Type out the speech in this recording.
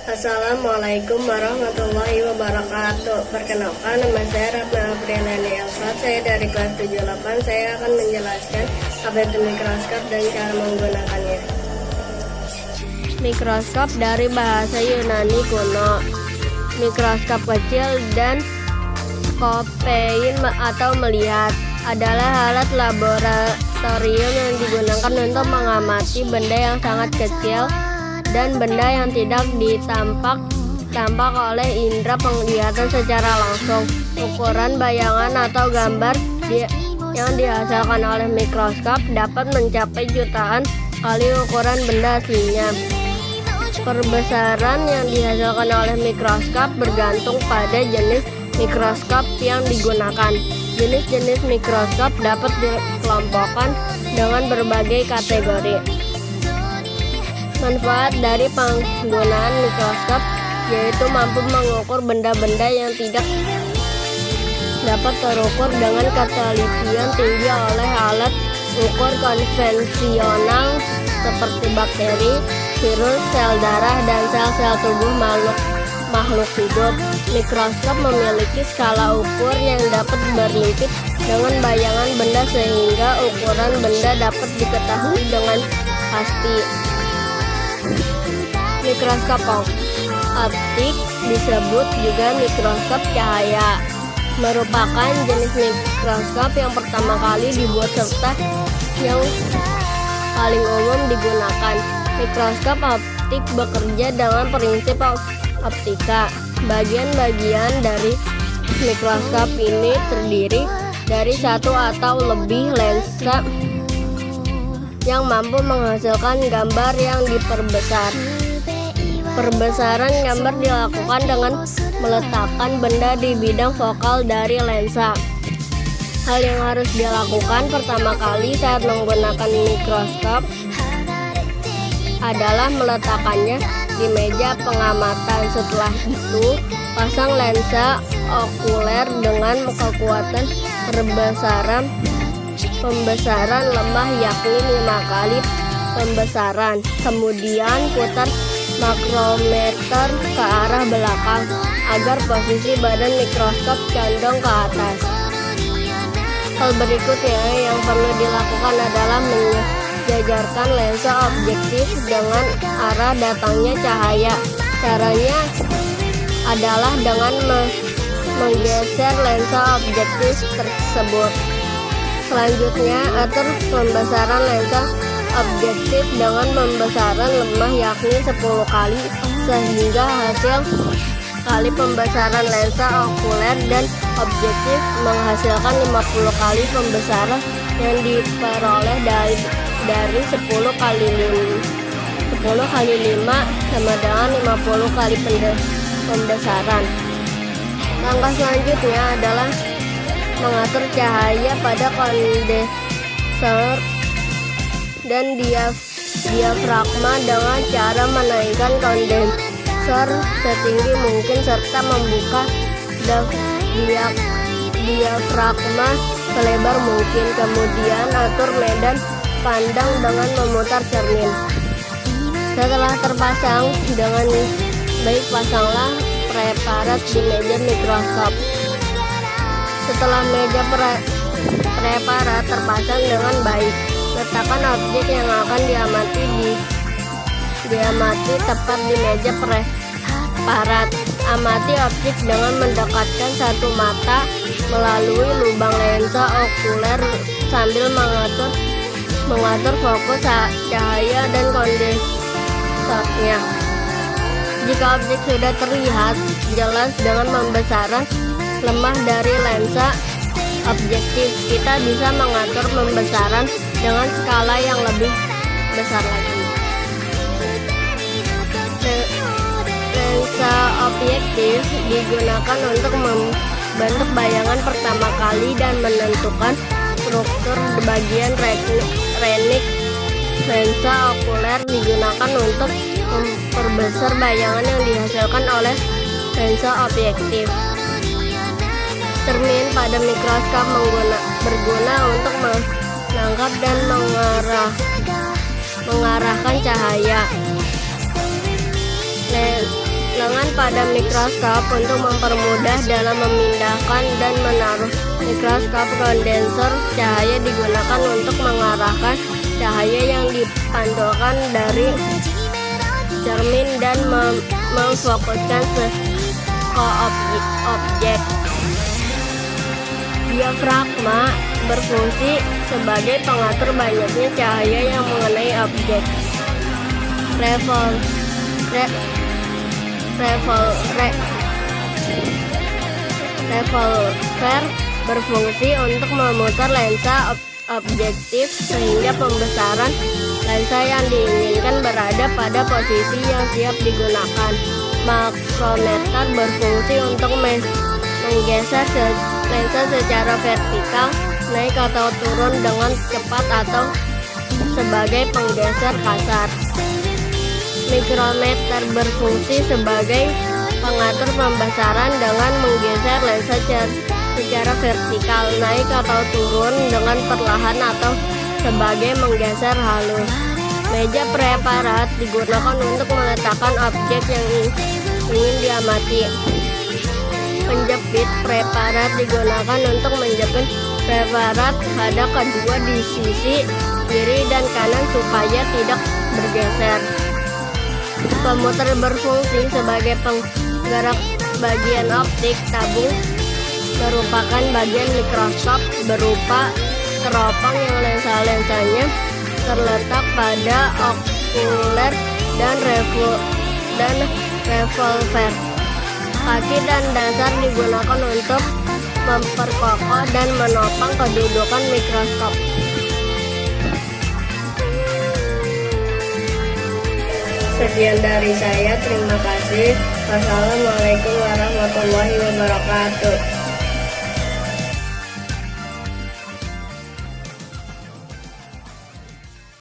Assalamualaikum warahmatullahi wabarakatuh. Perkenalkan, nama saya Ratna Apriliani Elsa. Saya dari kelas 78. Saya akan menjelaskan apa itu mikroskop dan cara menggunakannya. Mikroskop dari bahasa Yunani kuno. Mikroskop kecil dan skopein atau melihat adalah alat laboratorium yang digunakan untuk mengamati benda yang sangat kecil dan benda yang tidak tampak oleh indera penglihatan secara langsung. Ukuran bayangan atau gambar yang dihasilkan oleh mikroskop dapat mencapai jutaan kali ukuran benda aslinya. Perbesaran yang dihasilkan oleh mikroskop bergantung pada jenis mikroskop yang digunakan. Jenis-jenis mikroskop dapat dikelompokkan dengan berbagai kategori. Manfaat dari penggunaan mikroskop yaitu mampu mengukur benda-benda yang tidak dapat terukur dengan ketelitian tinggi oleh alat ukur konvensional seperti bakteri, virus, sel darah, dan sel-sel tubuh makhluk hidup. Mikroskop memiliki skala ukur yang dapat berlimpit dengan bayangan benda sehingga ukuran benda dapat diketahui dengan pasti. Mikroskop optik disebut juga mikroskop cahaya, merupakan jenis mikroskop yang pertama kali dibuat serta yang paling umum digunakan. Mikroskop optik bekerja dengan prinsip optika. Bagian-bagian dari mikroskop ini terdiri dari satu atau lebih lensa yang mampu menghasilkan gambar yang diperbesar. Perbesaran gambar dilakukan dengan meletakkan benda di bidang fokal dari lensa. Hal yang harus dilakukan pertama kali saat menggunakan mikroskop adalah meletakkannya di meja pengamatan. Setelah itu, pasang lensa okuler dengan kekuatan pembesaran lemah yakni 5 kali pembesaran. Kemudian putar makrometer ke arah belakang agar posisi badan mikroskop condong ke atas. Hal berikutnya yang perlu dilakukan adalah menjajarkan lensa objektif dengan arah datangnya cahaya. Caranya adalah dengan menggeser lensa objektif tersebut. Selanjutnya, atur pembesaran lensa objektif dengan pembesaran lemah yakni 10 kali sehingga hasil kali pembesaran lensa okuler dan objektif menghasilkan 50 kali pembesaran yang diperoleh dari 10 kali 5 sama dengan 50 kali pembesaran. Langkah selanjutnya adalah mengatur cahaya pada kondenser dan diafragma dengan cara menaikkan kondenser setinggi mungkin serta membuka diafragma selebar mungkin. Kemudian atur medan pandang dengan memutar cermin. Setelah terpasang dengan baik, pasanglah preparat di meja mikroskop. Setelah meja preparat terpasang dengan baik, letakkan objek yang akan diamati tepat di meja preparat. Amati objek dengan mendekatkan satu mata melalui lubang lensa okuler sambil mengatur fokus cahaya dan kondensernya. Jika objek sudah terlihat jelas dengan pembesaran lemah dari lensa objektif, kita bisa mengatur pembesaran dengan skala yang lebih besar lagi. Lensa objektif digunakan untuk membentuk bayangan pertama kali dan menentukan struktur bagian renik. Lensa okuler digunakan untuk memperbesar bayangan yang dihasilkan oleh lensa objektif. Cermin pada mikroskop berguna untuk menangkap dan mengarahkan cahaya. Pandangan pada mikroskop untuk mempermudah dalam memindahkan dan menaruh. Mikroskop kondenser cahaya digunakan untuk mengarahkan cahaya yang dipantulkan dari cermin dan memfokuskan ke objek. Diafragma berfungsi sebagai pengatur banyaknya cahaya yang mengenai objek. Revolver berfungsi untuk memutar lensa objektif sehingga pembesaran lensa yang diinginkan berada pada posisi yang siap digunakan. Makrometer berfungsi untuk menggeser lensa secara vertikal, naik atau turun dengan cepat atau sebagai penggeser kasar. Mikrometer berfungsi sebagai pengatur pembesaran dengan menggeser lensa secara vertikal, naik atau turun dengan perlahan atau sebagai menggeser halus. Meja preparat digunakan untuk meletakkan objek yang ingin diamati. Penjepit preparat digunakan untuk menjepit preparat pada kedua di sisi kiri dan kanan supaya tidak bergeser. Pemutar berfungsi sebagai penggerak bagian optik. Tabung merupakan bagian mikroskop berupa teropong yang lensa-lensanya terletak pada okuler dan revolver. Kaki dan dasar digunakan untuk memperkokoh dan menopang kedudukan mikroskop. Sekian dari saya, terima kasih. Wassalamualaikum warahmatullahi wabarakatuh.